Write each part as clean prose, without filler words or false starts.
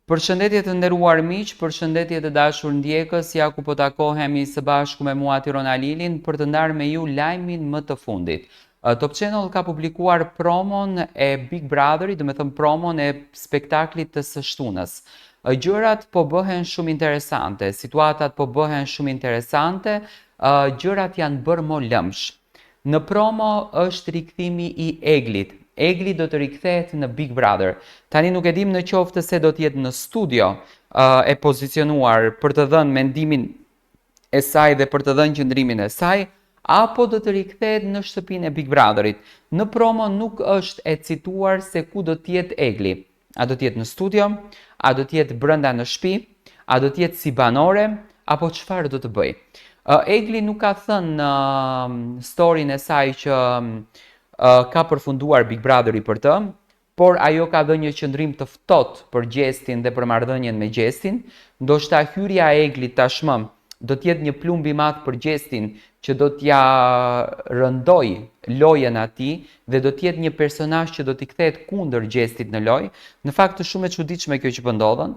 Përshëndetje të nderuar miq, përshëndetje të dashur ndjekës, ja ku po takohemi së bashku me mua Tirona Lilin për të ndarë me ju lajmin më të fundit. Top Channel ka publikuar promon e Big Brotherit, do me thënë promon e spektaklit të së shtunës. Gjërat po bëhen shumë interesante, situatat po bëhen shumë interesante, gjërat janë bërë më lëmsh. Në promo është rikthimi i Eglit. Egli do të rikthehet në Big Brother. Tani nuk e dim në qoftë se do të jetë në studio e pozicionuar për të dhënë mendimin e saj dhe për të dhënë qëndrimin e saj, apo do të rikthehet në shtëpinë e Big Brotherit. Në promo nuk është e cituar se ku do të jetë Egli. A do të jetë në studio, a do të jetë brenda në shtëpi, a do të jetë si banore, apo çfarë do të bëj. Egli nuk ka thënë në storyn e saj që ka përfunduar Big Brotheri për të, por ajo ka dhënë një qëndrim të ftohtë për Gjestin dhe për marrëdhënien me Gjestin. Ndoshta hyrja e Eglit tashmë do të jetë një plumb i madh për Gjestin që do t'ja rëndoj lojën atij dhe do të jetë një personazh që do t'i kthehet kundër Gjestit në lojë. Në fakt është shumë e çuditshme kjo që po ndodhen.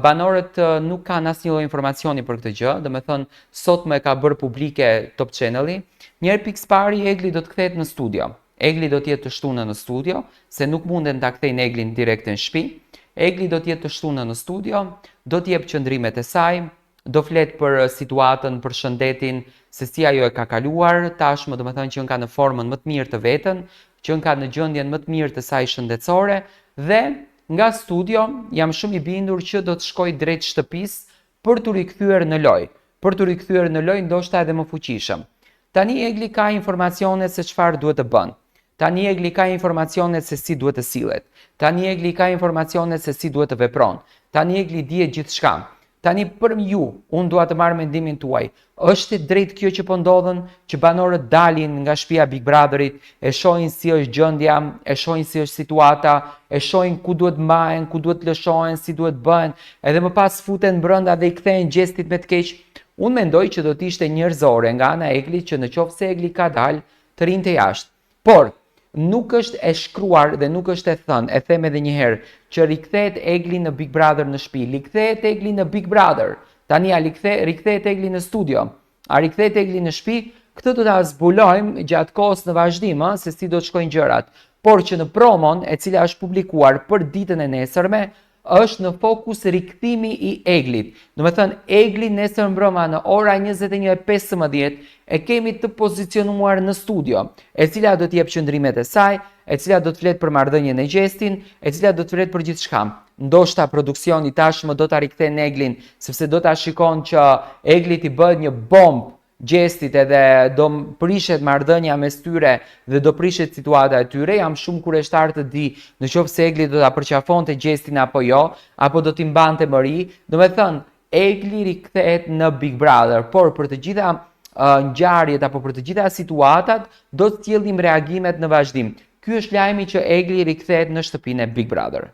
Banorët nuk kanë asnjë lloj informacioni për këtë gjë, domethënë sot më e ka bërë publike Top Channel-i. Njëherë pikë pari Egli do të kthehet në studio. Egli do të jetë të shtunë në studio, se nuk munden ta kthejnë Eglin direkt në shtëpi. Egli do të jetë të shtunë në studio, do të jep qëndrimet e saj, do flet për situatën, për shëndetin, se si ajo e ka kaluar, tashmë domethënë që ka në formën më të mirë të veten, që ka në gjendjen më të mirë të saj shëndetësore dhe nga studio jam shumë i bindur që do të shkojë drejt shtëpisë për t'u rikthyer në lojë, për t'u rikthyer në lojë ndoshta edhe më fuqishëm. Tani Egli ka informacione se çfarë duhet të bën. Tani Egli ka informacione se si duhet të sillet. Tani Egli ka informacione se si duhet të vepron. Tani Egli dihet gjithçka. Tani për ju, unë dua të marr mendimin tuaj. Është e drejtë kjo që po ndodhen, që banorët dalin nga shtëpia Big Brotherit, e shohin si është gjendja, e shohin si është situata, e shohin ku duhet mbahen, ku duhet lëshohen, si duhet bëhen, edhe më pas futen brenda dhe i kthehen Gjestit me të keq. Unë mendoj që do të ishte njerëzore nga ana e Eglit që në qoftë se Egli ka dalë të rinte jashtë. Por nuk është e shkruar dhe nuk është e thënë, e them edhe një herë, që rikthehet Egli në Big Brother në shtëpi, rikthehet Egli në Big Brother. Tani a rikthehet Egli në studio, a rikthehet Egli në shtëpi? Këtë do ta zbulojmë gjatë kohës në vazhdim, se si do të shkojnë gjërat. Por që në promon e cila është publikuar për ditën e nesërme, është në fokus rikthimi i Eglit. Do me thënë, Egli nesër mbrëma në ora 21:15 e kemi të pozicionuar në studio, e cila do t'jep qëndrimet e saj, e cila do të flet për marrëdhënien e Gjestin, e cila do të flet për gjithçka. Ndoshta produksioni tashmë do ta rikthejnë Eglin, sepse do ta shikon që Egli i bëhet një bombë Gjestit edhe do prishet marrëdhënia mes tyre dhe do prishet situata e tyre. Jam shumë kureshtar të di në qoftë se Egli do ta përqafonte Gjestin apo jo, apo do t'i mbante mëri. Do me thënë, Egli rikthehet në Big Brother, por për të gjitha ngjarjet apo për të gjitha situatat do të sjellim reagimet në vazhdim. Ky është lajmi që Egli rikthehet në shtëpinë e Big Brother.